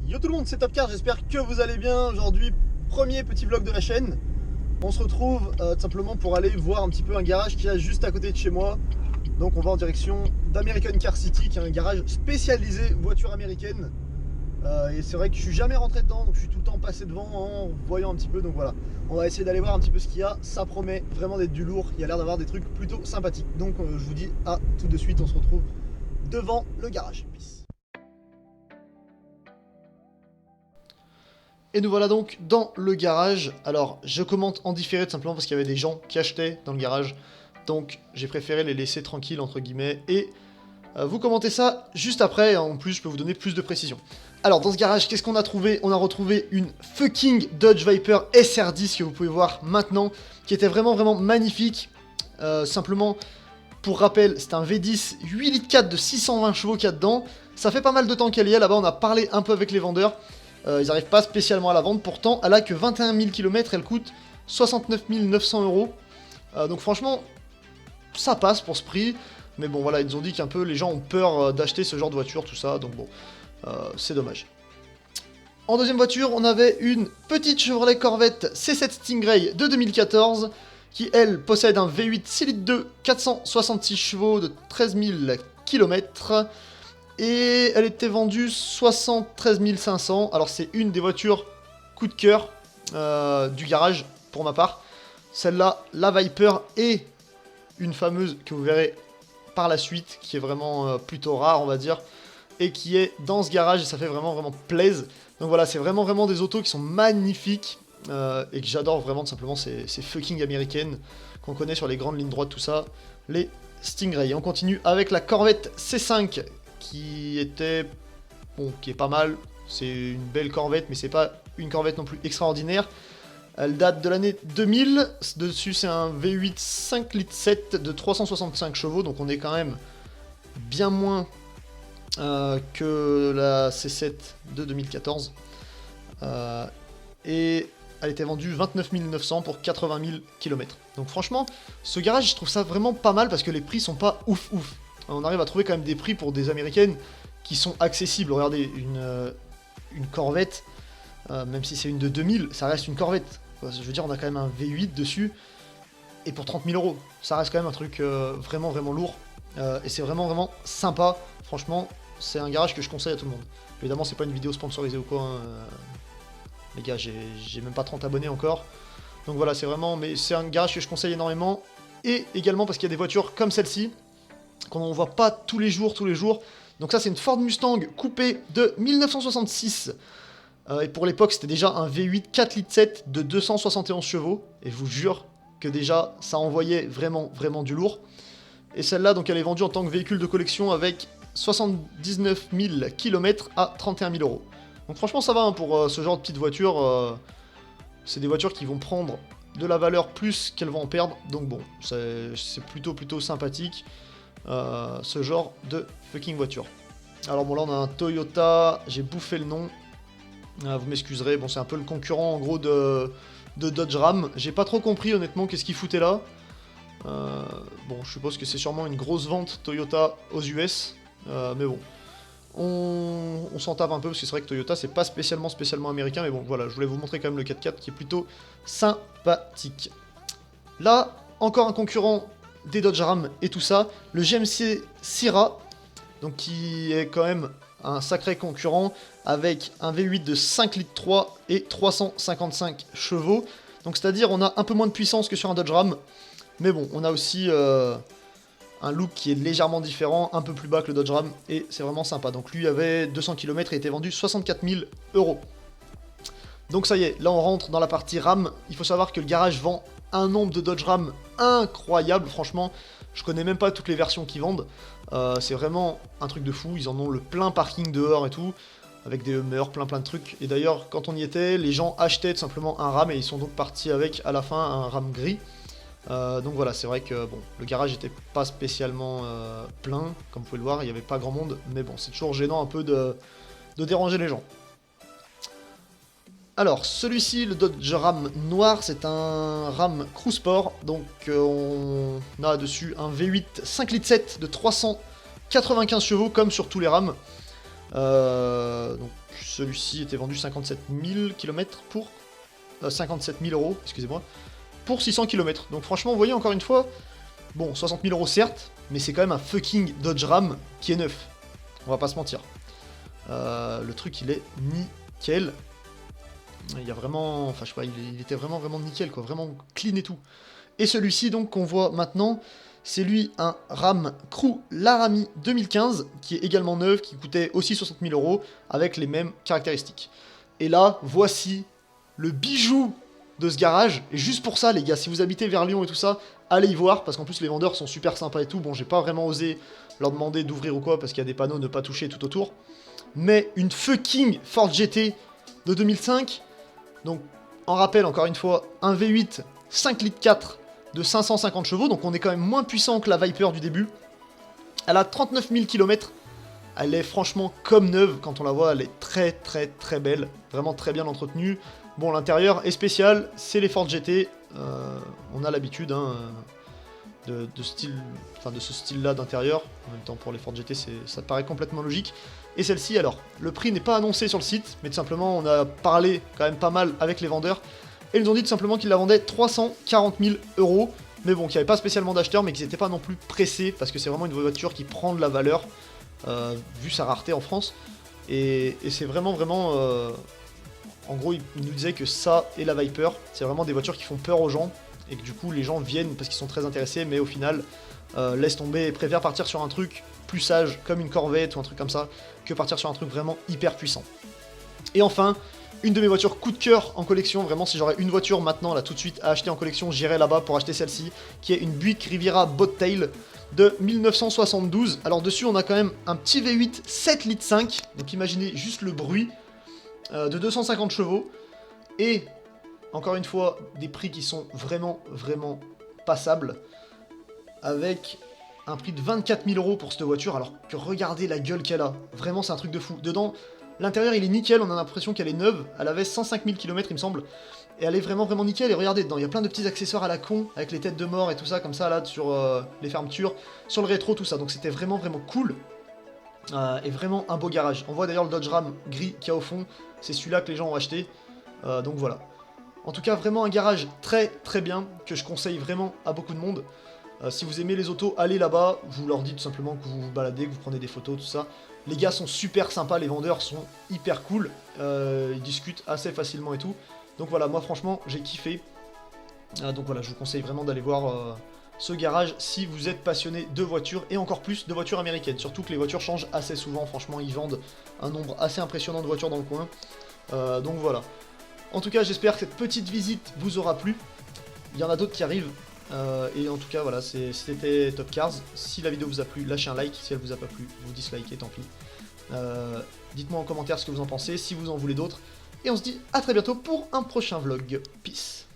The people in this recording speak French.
Yo tout le monde, c'est Topcar, j'espère que vous allez bien. Aujourd'hui, premier petit vlog de la chaîne. On se retrouve tout simplement pour aller voir un petit peu un garage qui est juste à côté de chez moi. Donc on va en direction d'American Car City, qui est un garage spécialisé voitures américaines. Et c'est vrai que je suis jamais rentré dedans, donc je suis tout le temps passé devant en voyant un petit peu. Donc voilà, on va essayer d'aller voir un petit peu ce qu'il y a. Ça promet vraiment d'être du lourd, il y a l'air d'avoir des trucs plutôt sympathiques. Donc je vous dis à tout de suite, on se retrouve devant le garage. Peace. Et nous voilà donc dans le garage. Alors je commente en différé tout simplement parce qu'il y avait des gens qui achetaient dans le garage. Donc j'ai préféré les laisser tranquilles entre guillemets. Et vous commentez ça juste après. Et en plus je peux vous donner plus de précision. Alors dans ce garage, qu'est-ce qu'on a trouvé? On a retrouvé une fucking Dodge Viper SR10 que vous pouvez voir maintenant. Qui était vraiment magnifique. Simplement pour rappel, c'est un V10 8 litres 4 de 620 chevaux qu'il y a dedans. Ça fait pas mal de temps qu'elle y est. Là-bas on a parlé un peu avec les vendeurs. Ils n'arrivent pas spécialement à la vendre, pourtant elle a que 21 000 km, elle coûte 69 900 euros. Donc franchement, ça passe pour ce prix. Mais bon voilà, ils nous ont dit qu'un peu les gens ont peur d'acheter ce genre de voiture, tout ça, donc bon, c'est dommage. En deuxième voiture, on avait une petite Chevrolet Corvette C7 Stingray de 2014, qui elle possède un V8 6 litres 2, 466 chevaux de 13 000 km. Et elle était vendue 73 500. Alors c'est une des voitures coup de cœur du garage pour ma part. Celle-là, la Viper, et une fameuse que vous verrez par la suite, qui est vraiment plutôt rare on va dire. Et qui est dans ce garage et ça fait vraiment plaisir. Donc voilà, c'est vraiment des autos qui sont magnifiques. Et que j'adore vraiment tout simplement, ces fucking américaines qu'on connaît sur les grandes lignes droites, tout ça. Les Stingray. Et on continue avec la Corvette C5. Qui était, bon, qui est pas mal, c'est une belle Corvette, mais c'est pas une Corvette non plus extraordinaire. Elle date de l'année 2000, dessus c'est un V8 5 litres 7 de 365 chevaux, donc on est quand même bien moins que la C7 de 2014. Et elle était vendue 29 900 pour 80 000 km. Donc franchement, ce garage, je trouve ça vraiment pas mal parce que les prix sont pas ouf. On arrive à trouver quand même des prix pour des américaines qui sont accessibles. Regardez, une Corvette, même si c'est une de 2000, ça reste une Corvette. Je veux dire, on a quand même un V8 dessus, et pour 30 000 euros, ça reste quand même un truc vraiment lourd. Et c'est vraiment sympa. Franchement, c'est un garage que je conseille à tout le monde. Évidemment, c'est pas une vidéo sponsorisée ou quoi. Hein. Les gars, j'ai même pas 30 abonnés encore. Donc voilà, c'est vraiment... Mais c'est un garage que je conseille énormément. Et également parce qu'il y a des voitures comme celle-ci, qu'on ne voit pas tous les jours. Donc ça c'est une Ford Mustang coupée de 1966. Et pour l'époque c'était déjà un V8 4 litres 7 de 271 chevaux. Et je vous jure que déjà ça envoyait vraiment du lourd. Et celle-là donc elle est vendue en tant que véhicule de collection avec 79 000 km à 31 000 euros. Donc franchement ça va hein, pour ce genre de petite voiture. C'est des voitures qui vont prendre de la valeur plus qu'elles vont en perdre. Donc bon, c'est plutôt sympathique. Ce genre de fucking voiture. Alors bon là on a un Toyota, j'ai bouffé le nom, vous m'excuserez, bon c'est un peu le concurrent en gros de Dodge Ram, j'ai pas trop compris honnêtement qu'est-ce qu'il foutait là. Bon je suppose que c'est sûrement une grosse vente Toyota aux US, mais bon, on s'en tape un peu parce que c'est vrai que Toyota c'est pas spécialement américain, mais bon voilà, je voulais vous montrer quand même le 4x4 qui est plutôt sympathique. Là, encore un concurrent des Dodge Ram et tout ça, le GMC Sierra, donc qui est quand même un sacré concurrent avec un V8 de 5 litres 3 et 355 chevaux. Donc c'est-à-dire on a un peu moins de puissance que sur un Dodge Ram, mais bon, on a aussi un look qui est légèrement différent, un peu plus bas que le Dodge Ram, et c'est vraiment sympa. Donc lui avait 200 km et était vendu 64 000 euros. Donc ça y est, là on rentre dans la partie Ram. Il faut savoir que le garage vend un nombre de Dodge Ram incroyable, franchement, je connais même pas toutes les versions qu'ils vendent, c'est vraiment un truc de fou, ils en ont le plein parking dehors et tout, avec des Hummer, plein de trucs, et d'ailleurs quand on y était, les gens achetaient tout simplement un Ram et ils sont donc partis avec à la fin un Ram gris, donc voilà, c'est vrai que bon, le garage était pas spécialement plein, comme vous pouvez le voir, il n'y avait pas grand monde, mais bon, c'est toujours gênant un peu de déranger les gens. Alors, celui-ci, le Dodge Ram noir, c'est un Ram Crew Sport, donc on a dessus un V8 5 litres 7 de 395 chevaux, comme sur tous les Rams. Donc celui-ci était vendu 57 000 km pour... 57 000 euros, excusez-moi, pour 600 km. Donc franchement, vous voyez, encore une fois, bon, 60 000 euros certes, mais c'est quand même un fucking Dodge Ram qui est neuf. On va pas se mentir. Le truc, il est nickel. Il y a vraiment... Enfin, je sais pas, il était vraiment nickel, quoi. Vraiment clean et tout. Et celui-ci, donc, qu'on voit maintenant, c'est lui, un Ram Crew Laramie 2015, qui est également neuf, qui coûtait aussi 60 000 euros, avec les mêmes caractéristiques. Et là, voici le bijou de ce garage. Et juste pour ça, les gars, si vous habitez vers Lyon et tout ça, allez y voir, parce qu'en plus, les vendeurs sont super sympas et tout. Bon, j'ai pas vraiment osé leur demander d'ouvrir ou quoi, parce qu'il y a des panneaux ne pas toucher tout autour. Mais une fucking Ford GT de 2005. Donc, en rappel, encore une fois, un V8 5 litres 4 de 550 chevaux. Donc, on est quand même moins puissant que la Viper du début. Elle a 39 000 km. Elle est franchement comme neuve. Quand on la voit, elle est très belle. Vraiment très bien entretenue. Bon, l'intérieur est spécial. C'est les Ford GT. On a l'habitude hein, de ce style-là d'intérieur. En même temps, pour les Ford GT, ça paraît complètement logique. Et celle-ci, alors, le prix n'est pas annoncé sur le site, mais tout simplement, on a parlé quand même pas mal avec les vendeurs, et ils nous ont dit tout simplement qu'ils la vendaient 340 000 euros, mais bon, qu'il n'y avait pas spécialement d'acheteurs, mais qu'ils n'étaient pas non plus pressés, parce que c'est vraiment une voiture qui prend de la valeur, vu sa rareté en France, et c'est vraiment, en gros, ils nous disaient que ça et la Viper, c'est vraiment des voitures qui font peur aux gens, et que du coup, les gens viennent parce qu'ils sont très intéressés, mais au final, laissent tomber et préfèrent partir sur un truc plus sage, comme une Corvette ou un truc comme ça, que partir sur un truc vraiment hyper puissant. Et enfin, une de mes voitures coup de cœur en collection, vraiment si j'aurais une voiture maintenant, là tout de suite, à acheter en collection, j'irais là-bas pour acheter celle-ci, qui est une Buick Riviera Bobtail de 1972. Alors dessus on a quand même un petit V8 7 litres 5, donc imaginez juste le bruit, de 250 chevaux, et encore une fois, des prix qui sont vraiment passables, avec un prix de 24 000 euros pour cette voiture, alors que regardez la gueule qu'elle a. Vraiment, c'est un truc de fou. Dedans, l'intérieur, il est nickel, on a l'impression qu'elle est neuve. Elle avait 105 000 km, il me semble. Et elle est vraiment nickel. Et regardez dedans, il y a plein de petits accessoires à la con, avec les têtes de mort et tout ça, comme ça, là, sur les fermetures, sur le rétro, tout ça. Donc c'était vraiment cool. Et vraiment un beau garage. On voit d'ailleurs le Dodge Ram gris qu'il y a au fond. C'est celui-là que les gens ont acheté. Donc voilà. En tout cas, vraiment un garage très bien, que je conseille vraiment à beaucoup de monde. Si vous aimez les autos, allez là-bas, je vous leur dis tout simplement que vous vous baladez, que vous prenez des photos, tout ça. Les gars sont super sympas, les vendeurs sont hyper cool, ils discutent assez facilement et tout. Donc voilà, moi franchement, j'ai kiffé. Donc voilà, je vous conseille vraiment d'aller voir ce garage si vous êtes passionné de voitures, et encore plus de voitures américaines. Surtout que les voitures changent assez souvent, franchement, ils vendent un nombre assez impressionnant de voitures dans le coin. Donc voilà. En tout cas, j'espère que cette petite visite vous aura plu. Il y en a d'autres qui arrivent. Et en tout cas voilà, c'était Top Cars. Si la vidéo vous a plu, lâchez un like. Si elle vous a pas plu, vous dislikez, tant pis. Dites-moi en commentaire ce que vous en pensez, si vous en voulez d'autres. Et on se dit à très bientôt pour un prochain vlog. Peace.